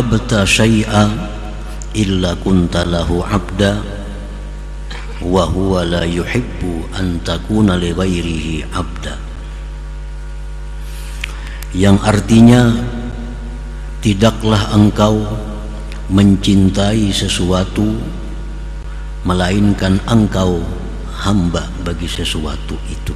ahbabta syai'a illa kunta lahu 'abda wa huwa la yuhibbu an takuna li ghairihi 'abda. Yang artinya, tidaklah engkau mencintai sesuatu melainkan engkau hamba bagi sesuatu itu,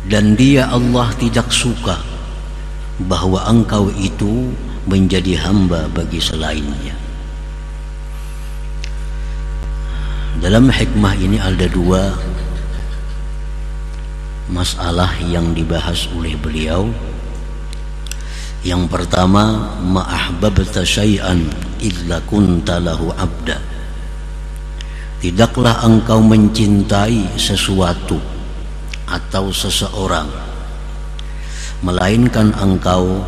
dan Dia Allah tidak suka bahwa engkau itu menjadi hamba bagi selainnya. Dalam hikmah ini ada dua masalah yang dibahas oleh beliau. Yang pertama, ma ahbabta syai'an illa kunta lahu 'abda. Tidaklah engkau mencintai sesuatu atau seseorang melainkan engkau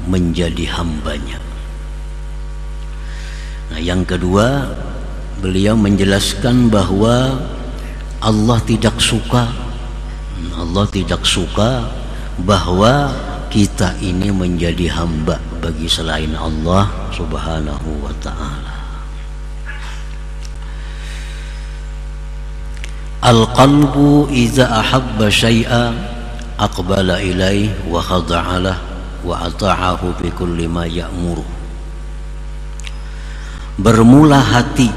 menjadi hambanya. Nah, yang kedua, beliau menjelaskan bahwa Allah tidak suka bahwa kita ini menjadi hamba bagi selain Allah Subhanahu wa ta'ala. Al-qalbu iza ahabba syai'a aqbala ilaih wa khada'alah wa ata'ahu bi kulli ma ya'muru. Bermula hati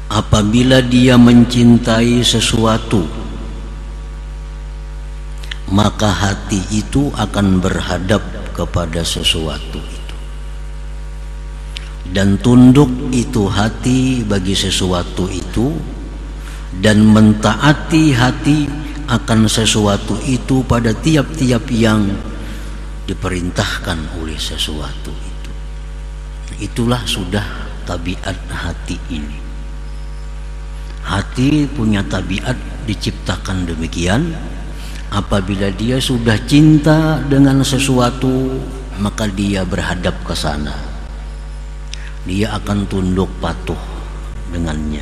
apabila dia mencintai sesuatu, maka hati itu akan berhadap kepada sesuatu itu, dan tunduk itu hati bagi sesuatu itu, dan mentaati hati akan sesuatu itu pada tiap-tiap yang diperintahkan oleh sesuatu itu. Itulah sudah tabiat hati ini. Hati punya tabiat diciptakan demikian. Apabila dia sudah cinta dengan sesuatu, maka dia berhadap ke sana. Dia akan tunduk patuh dengannya,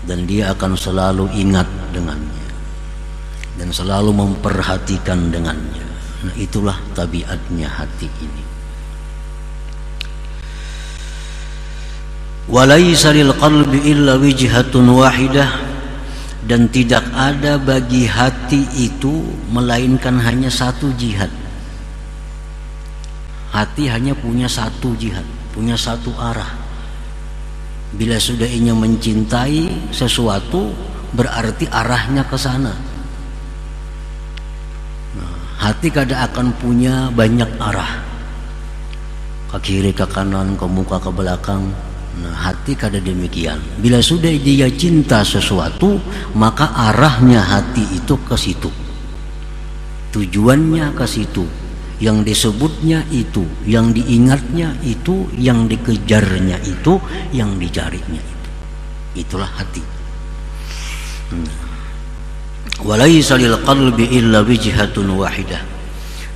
dan dia akan selalu ingat dengannya, dan selalu memperhatikan dengannya. Nah, itulah tabiatnya hati ini. Walaysa lil qalbi illa wijhatun wahidah. Dan tidak ada bagi hati itu melainkan hanya satu jihad. Hati hanya punya satu jihad, punya satu arah. Bila sudah ingin mencintai sesuatu, berarti arahnya ke sana. Nah, hati kadang akan punya banyak arah, ke kiri, ke kanan, ke muka, ke belakang. Nah, hati kada demikian. Bila sudah dia cinta sesuatu, maka arahnya hati itu ke situ, tujuannya ke situ, yang disebutnya itu, yang diingatnya itu, yang dikejarnya itu, yang dicarinya itu. Itulah hati. Walaysa lil qalbi illa wijhatun wahidah.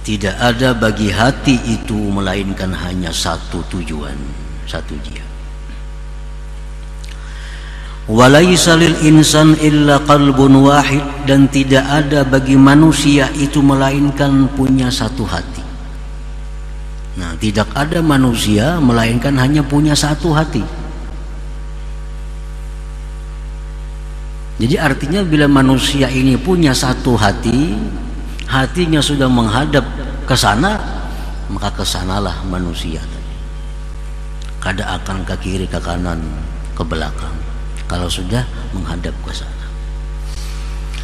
Tidak ada bagi hati itu melainkan hanya satu tujuan, satu jihad. Walaysa lil insan illa qalbun wahid. Dan tidak ada bagi manusia itu melainkan punya satu hati. Nah, tidak ada manusia melainkan hanya punya satu hati. Jadi artinya bila manusia ini punya satu hati, hatinya sudah menghadap ke sana, maka ke sanalah manusia tadi. Kada akan ke kiri, ke kanan, ke belakang, kalau sudah menghadap ke sana.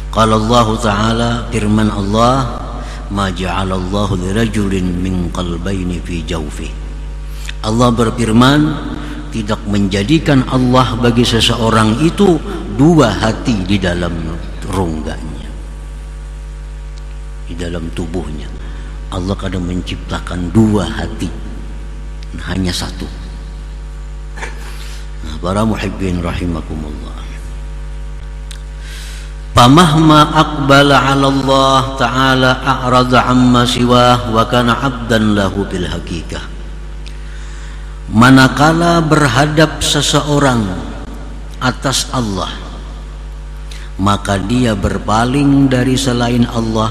Qala Allah Ta'ala, firman Allah, ma ja'alallahu lirajulin min qalbayni fi jawfi. Allah berfirman, tidak menjadikan Allah bagi seseorang itu dua hati di dalam rongganya, di dalam tubuhnya. Allah kadang menciptakan dua hati, hanya satu. Nah, para muhibbin rahimakumullah, famahma aqbala 'ala Allah Ta'ala a'rada 'amma siwah wa kana 'abdan lahu bil haqiqah. Manakala berhadap seseorang atas Allah, maka dia berpaling dari selain Allah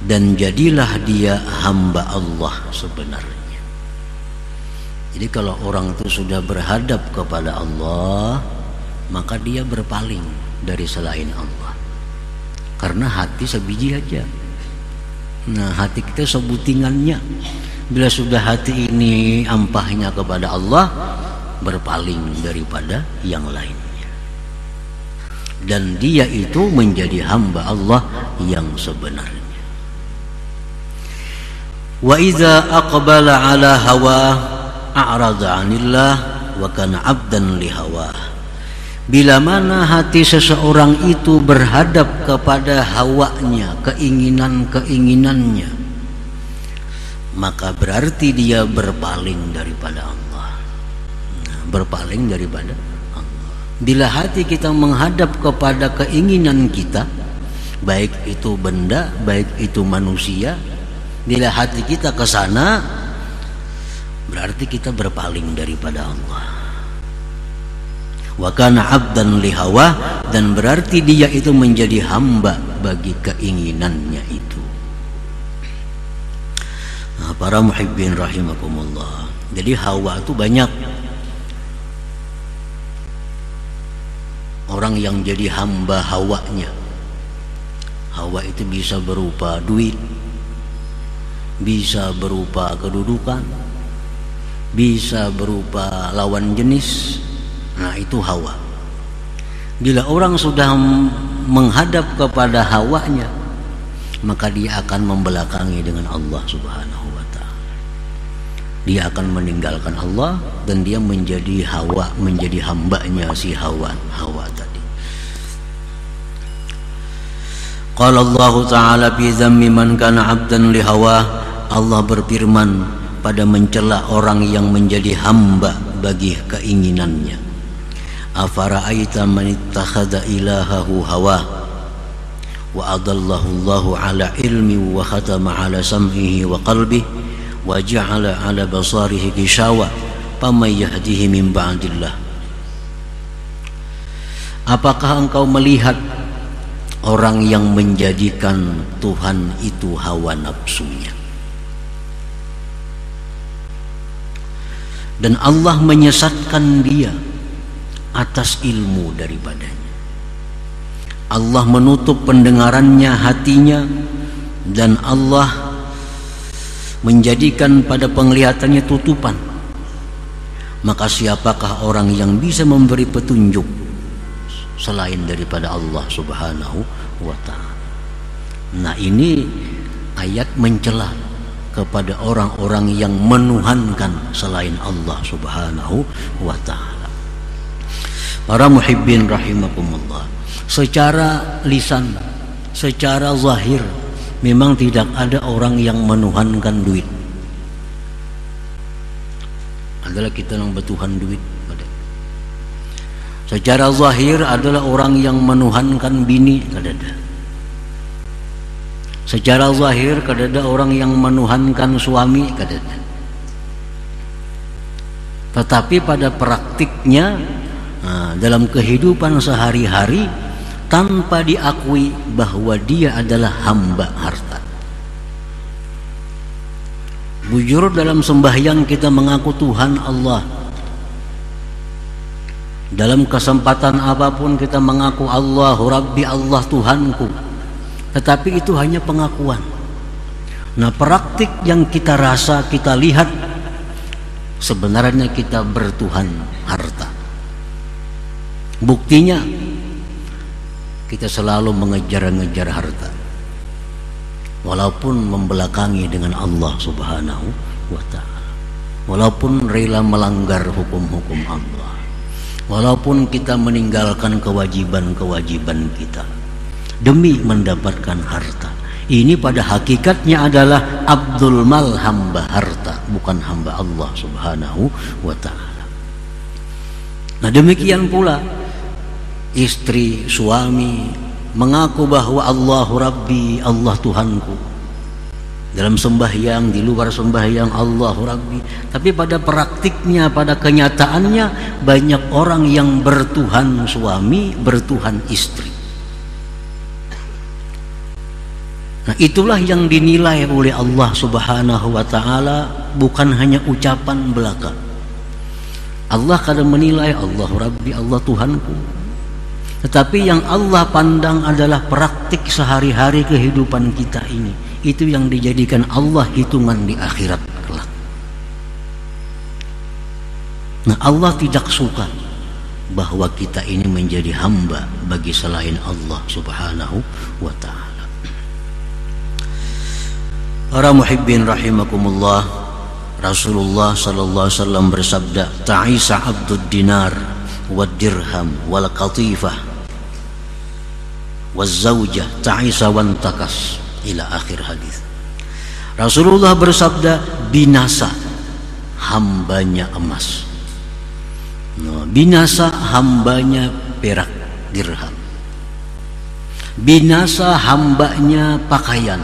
dan jadilah dia hamba Allah sebenarnya. Jadi kalau orang itu sudah berhadap kepada Allah, maka dia berpaling dari selain Allah, karena hati sebiji aja. Nah, hati kita sebutingannya. Bila sudah hati ini ampahnya kepada Allah, berpaling daripada yang lainnya, dan dia itu menjadi hamba Allah yang sebenarnya. Wa idza aqbala ala hawa a'rada 'anillah wa kana 'abdan li hawa. Bila mana hati seseorang itu berhadap kepada hawanya, keinginan-keinginannya, maka berarti dia berpaling daripada Allah. Berpaling daripada Allah. Bila hati kita menghadap kepada keinginan kita, baik itu benda, baik itu manusia, bila hati kita ke sana, berarti kita berpaling daripada Allah. Wa kana 'abdan li hawa, dan berarti dia itu menjadi hamba bagi keinginannya itu. Nah, para muhibbin rahimakumullah. Jadi hawa itu banyak. Orang yang jadi hamba hawanya. Hawa itu bisa berupa duit, bisa berupa kedudukan, bisa berupa lawan jenis. Nah, itu hawa. Bila orang sudah menghadap kepada hawanya, maka dia akan membelakangi dengan Allah Subhanahu wa ta'ala. Dia akan meninggalkan Allah dan dia menjadi hawa, menjadi hambanya si hawa tadi. Qala Allah Ta'ala fi dhammi man kana 'abdan li hawa. Allah berfirman pada mencela orang yang menjadi hamba bagi keinginannya. Afara'aita man ittakhadha ilahahu hawa wa adallahu Allahu ala ilmi wa khatama ala sam'ihi wa qalbihi wa ja'ala ala basarihi gishawa faman yahdihi min ba'dillah. Apakah engkau melihat orang yang menjadikan Tuhan itu hawa nafsunya, dan Allah menyesatkan dia atas ilmu daripadanya. Allah menutup pendengarannya, hatinya, dan Allah menjadikan pada penglihatannya tutupan. Maka siapakah orang yang bisa memberi petunjuk selain daripada Allah Subhanahu wa ta'ala? Nah, ini ayat mencela kepada orang-orang yang menuhankan selain Allah Subhanahu wa ta'ala. Para muhibbin rahimakumullah, secara lisan, secara zahir, memang tidak ada orang yang menuhankan duit. Adalah kita yang bertuhan duit. Secara zahir adalah orang yang menuhankan bini, kadada. Secara zahir kadada orang yang menuhankan suami, kadada. Tetapi pada praktiknya, dalam kehidupan sehari-hari, tanpa diakui bahwa dia adalah hamba harta. Bujur dalam sembahyang kita mengaku Tuhan Allah. Dalam kesempatan apapun kita mengaku Allahu Rabbi, Allah Tuhanku. Tetapi itu hanya pengakuan. Nah, praktik yang kita rasa, kita lihat, sebenarnya kita bertuhan harta. Buktinya kita selalu mengejar-ngejar harta, walaupun membelakangi dengan Allah Subhanahu wa ta'ala, walaupun rela melanggar hukum-hukum Allah, walaupun kita meninggalkan kewajiban-kewajiban kita demi mendapatkan harta. Ini pada hakikatnya adalah abdul mal, hamba harta, bukan hamba Allah Subhanahu wa ta'ala. Nah, demikian pula istri, suami mengaku bahwa Allahu Rabbi, Allah Tuhanku. Dalam sembahyang, di luar sembahyang, Allahu Rabbi. Tapi pada praktiknya, pada kenyataannya, banyak orang yang bertuhan suami, bertuhan istri. Nah, itulah yang dinilai oleh Allah Subhanahu wa taala, bukan hanya ucapan belaka. Allah kadang menilai Allah Rabbi, Allah Tuhanku. Tetapi yang Allah pandang adalah praktik sehari-hari kehidupan kita ini. Itu yang dijadikan Allah hitungan di akhirat kelak. Nah, Allah tidak suka bahwa kita ini menjadi hamba bagi selain Allah Subhanahu wa ta'ala. Para muhibbin rahimakumullah, Rasulullah sallallahu alaihi wasallam bersabda, ta'isa abdud dinar wad dirham wal qatifah waz zaujah ta'isa wan takas, ila akhir hadis. Rasulullah bersabda, binasa hambanya emas, binasa hambanya perak dirham, binasa hambanya pakaian,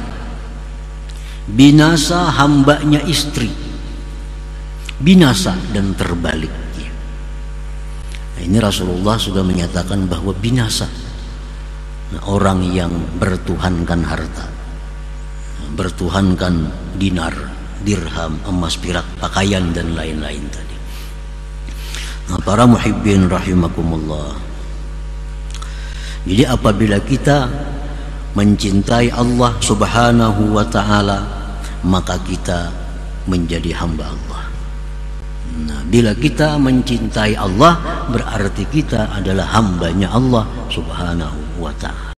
binasa hambanya istri, binasa dan terbaliknya. Nah, ini Rasulullah sudah menyatakan bahwa binasa orang yang bertuhankan harta, bertuhankan dinar, dirham, emas, perak, pakaian dan lain-lain tadi. Nah, para muhibbin rahimakumullah, jadi apabila kita mencintai Allah Subhanahu wa ta'ala, maka kita menjadi hamba Allah. Nah, bila kita mencintai Allah, berarti kita adalah hambanya Allah Subhanahu wa ta'ala.